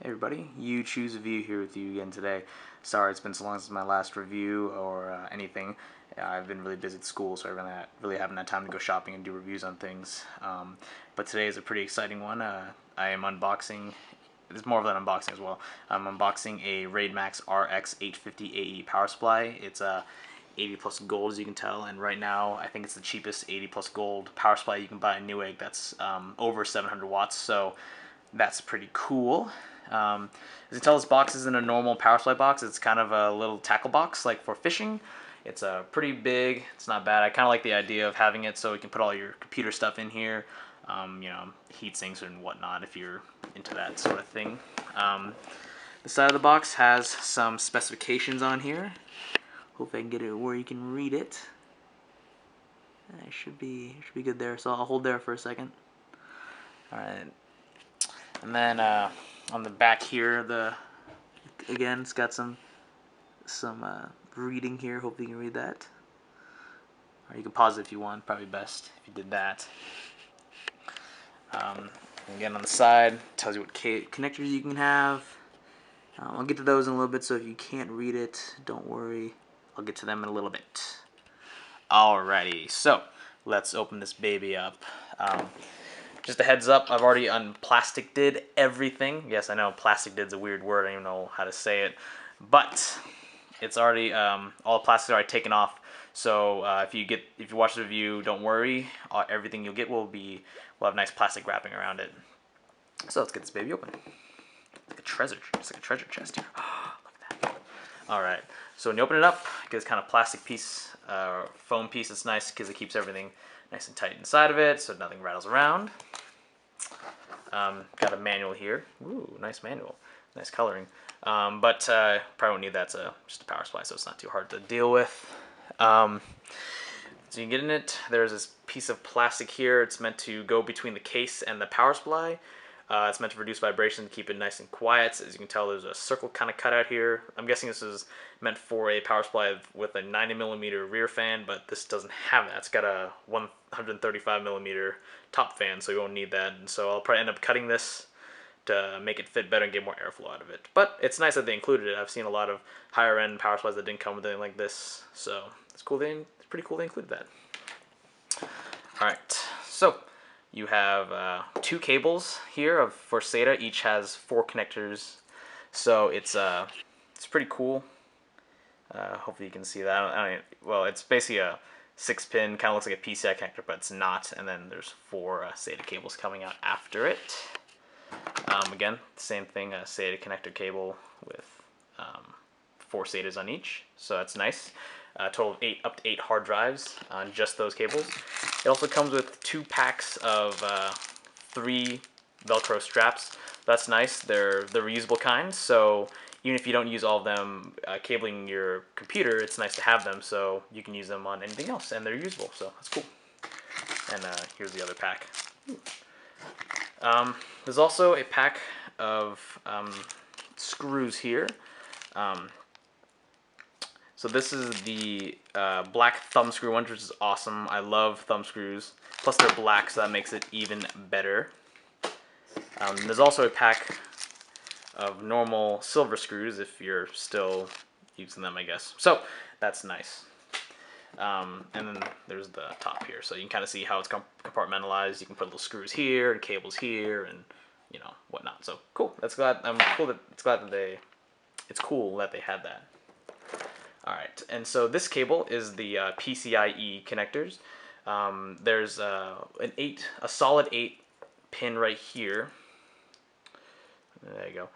Everybody, You Choose a View here with you again today. Sorry it's been so long since my last review or anything. I've been really busy at school, so I really haven't had time to go shopping and do reviews on things. But today is a pretty exciting one. I am unboxing, it's more of an unboxing as well. I'm unboxing a Raidmax RX-850AE power supply. It's 80 plus gold, as you can tell, and right now I think it's the cheapest 80 plus gold power supply you can buy in Newegg. That's over 700 watts, so that's pretty cool. As you can tell, this box isn't a normal power supply box. It's kind of a little tackle box, like for fishing. It's pretty big. It's not bad. I kind of like the idea of having it so you can put all your computer stuff in here. You know, heat sinks and whatnot if you're into that sort of thing. The side of the box has some specifications on here. Hope I can get it where you can read it. It should be good there. So I'll hold there for a second. All right. And then on the back here, again, it's got some reading here. Hope you can read that. Or you can pause it if you want. Probably best if you did that. Again, on the side, tells you what connectors you can have. I'll get to those in a little bit, so if you can't read it, don't worry. I'll get to them in a little bit. Alrighty, so let's open this baby up. Just a heads up, I've already unplastic-did everything. Yes, I know plastic-did's a weird word. I don't even know how to say it. But it's already, all the plastic is already taken off. So if you watch the review, don't worry. Everything you'll get will have nice plastic wrapping around it. So let's get this baby open. Like a treasure, it's like a treasure chest here. Look at that. All right, so when you open it up, it gets kind of plastic piece, foam piece. It's nice because it keeps everything nice and tight inside of it, so nothing rattles around. Got a manual here. Ooh, nice manual. Nice coloring. But probably won't need that. It's just a power supply, so it's not too hard to deal with. So you can get in it. There's this piece of plastic here. It's meant to go between the case and the power supply. It's meant to reduce vibration, keep it nice and quiet. As you can tell, there's a circle kind of cut out here. I'm guessing this is meant for a power supply with a 90mm rear fan, but this doesn't have that. It's got a 135mm top fan, so you won't need that. And so I'll probably end up cutting this to make it fit better and get more airflow out of it. But it's nice that they included it. I've seen a lot of higher end power supplies that didn't come with anything like this, so it's cool. It's pretty cool they included that. All right, so you have 2 cables here for SATA. Each has 4 connectors, so it's pretty cool. Hopefully you can see that. Well, it's basically a 6-pin, kind of looks like a PCI connector, but it's not. And then there's 4 SATA cables coming out after it. Again, same thing, a SATA connector cable with 4 SATAs on each, so that's nice. A total of up to 8 hard drives on just those cables. It also comes with 2 packs of 3 Velcro straps. That's nice. They're the reusable kind, so even if you don't use all of them cabling your computer, it's nice to have them so you can use them on anything else, and they're usable, so that's cool. And here's the other pack. There's also a pack of screws here. So this is the black thumb screw one, which is awesome. I love thumb screws. Plus they're black, so that makes it even better. There's also a pack of normal silver screws if you're still using them, I guess. So that's nice. And then there's the top here, so you can kind of see how it's compartmentalized. You can put little screws here and cables here, and you know whatnot. So cool. It's cool that they had that. All right, and so this cable is the PCIe connectors. There's a solid 8-pin right here. There you go.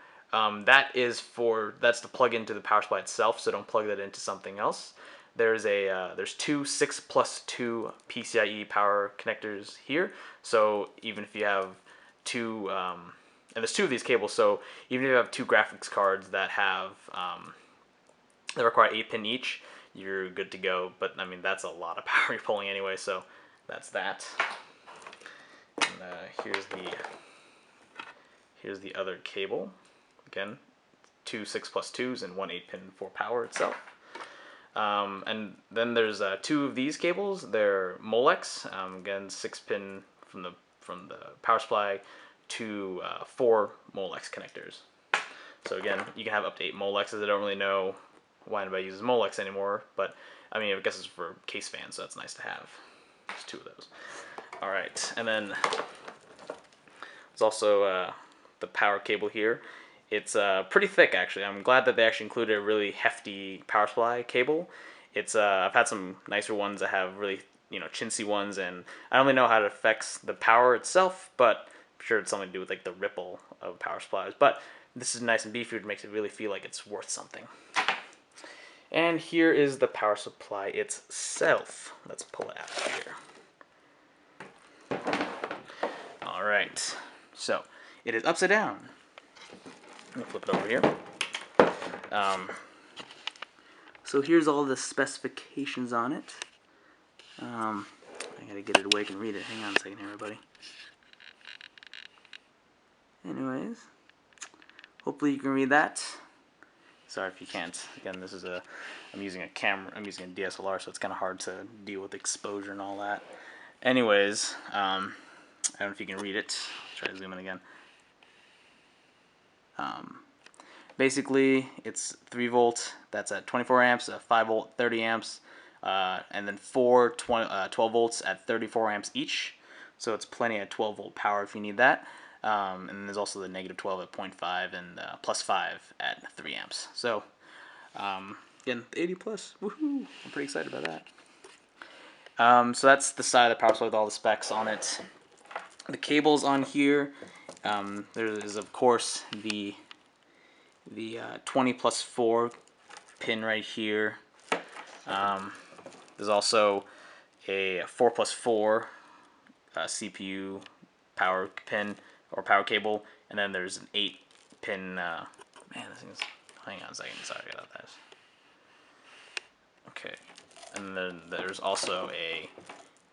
That's to plug into the power supply itself, so don't plug that into something else. There's 2 6+2 PCIe power connectors here. So even if you have 2, and there's 2 of these cables, so even if you have 2 graphics cards that have that require 8-pin each, you're good to go. But I mean, that's a lot of power you're pulling anyway, so that's that. And here's the other cable. Again, 2 6+2s and 1 8-pin for power itself. And then there's 2 of these cables. They're Molex. Again, 6-pin from the power supply to 4 Molex connectors. So again, you can have up to 8 Molexes. I don't really know why anybody uses Molex anymore, but I mean, I guess it's for case fans, so that's nice to have. There's 2 of those. All right, and then there's also the power cable here. It's pretty thick, actually. I'm glad that they actually included a really hefty power supply cable. It's I've had some nicer ones that have really, chintzy ones, and I don't really know how it affects the power itself, but I'm sure it's something to do with like the ripple of power supplies. But this is nice and beefy, which makes it really feel like it's worth something. And here is the power supply itself. Let's pull it out here. All right, so it is upside down. Let me flip it over here. So here's all the specifications on it. I gotta get it awake and read it. Hang on a second here, everybody. Anyways, hopefully you can read that. Sorry if you can't. Again, this is I'm using a camera. I'm using a DSLR, so it's kind of hard to deal with exposure and all that. Anyways, I don't know if you can read it. Try to zoom in again. Basically, it's 3 volt. That's at 24 amps, 5 volt, 30 amps, and then 4 12 volts at 34 amps each. So it's plenty of 12 volt power if you need that. And then there's also the negative 12 at 0.5 and plus 5 at 3 amps. So again, 80 plus. Woohoo! I'm pretty excited about that. So that's the side of the power supply with all the specs on it. The cables on here. There is of course the 20 plus 4 pin right here. There's also a 4 plus 4 CPU power pin or power cable, and then there's an 8 pin. Man, this thing's. Hang on a second. Sorry about that. Okay, and then there's also a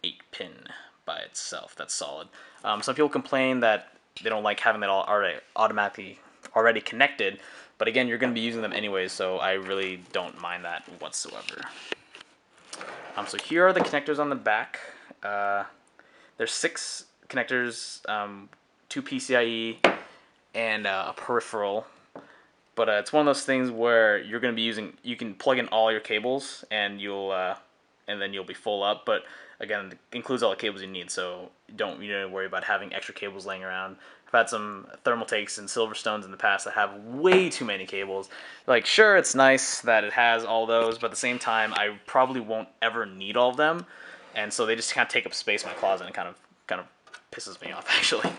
8 pin by itself. That's solid. Some people complain that they don't like having that all already connected, but again, you're going to be using them anyways, so I really don't mind that whatsoever. So here are the connectors on the back. There's 6 connectors, 2 PCIe, and a peripheral. But it's one of those things where you're going to be using. You can plug in all your cables, and then you'll be full up. But again, it includes all the cables you need, so you don't worry about having extra cables laying around. I've had some Thermaltakes and Silverstones in the past that have way too many cables. Like, sure, it's nice that it has all those, but at the same time, I probably won't ever need all of them, and so they just kind of take up space in my closet, and kind of pisses me off, actually.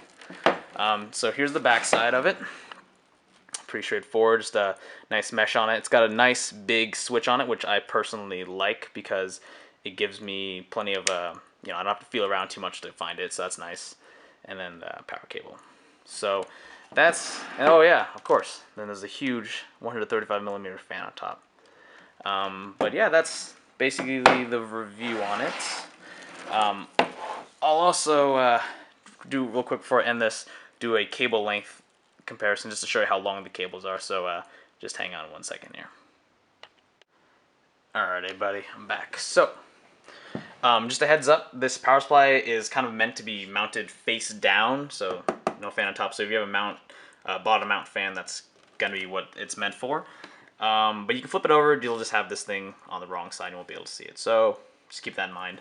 So here's the back side of it. Pretty straightforward, just a nice mesh on it. It's got a nice big switch on it, which I personally like because it gives me plenty of, I don't have to feel around too much to find it, so that's nice. And then the power cable. So that's, oh yeah, of course. Then there's a huge 135mm fan on top. But yeah, that's basically the review on it. I'll also do real quick before I end this, do a cable length comparison just to show you how long the cables are. So just hang on 1 second here. Alright, everybody, I'm back. So just a heads up, this power supply is kind of meant to be mounted face down, so no fan on top. So if you have a bottom mount fan, that's gonna be what it's meant for. But you can flip it over, you'll just have this thing on the wrong side, and you won't be able to see it. So just keep that in mind.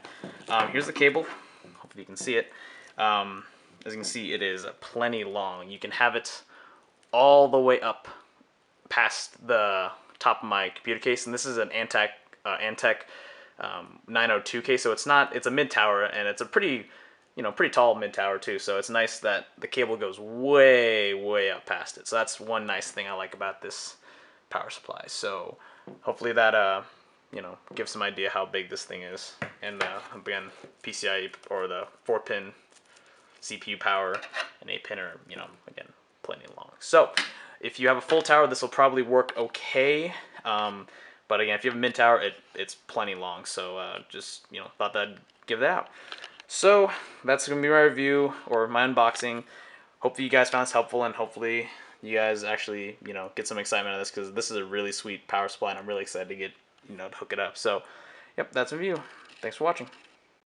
Here's the cable. Hopefully you can see it. As you can see, it is plenty long. You can have it all the way up past the top of my computer case, and this is an Antec 902 case, so it's a mid tower, and it's a pretty tall mid tower too. So it's nice that the cable goes way up past it. So that's one nice thing I like about this power supply. So hopefully that gives some idea how big this thing is. And again, PCIe or the 4-pin CPU power, and 8-pin are again plenty long. So if you have a full tower, this will probably work okay. But again, if you have a mid tower, it's plenty long. So just thought that I'd give that out. So that's gonna be my review or my unboxing. Hopefully you guys found this helpful, and hopefully you guys actually get some excitement out of this, because this is a really sweet power supply, and I'm really excited to get to hook it up. So yep, that's a review. Thanks for watching.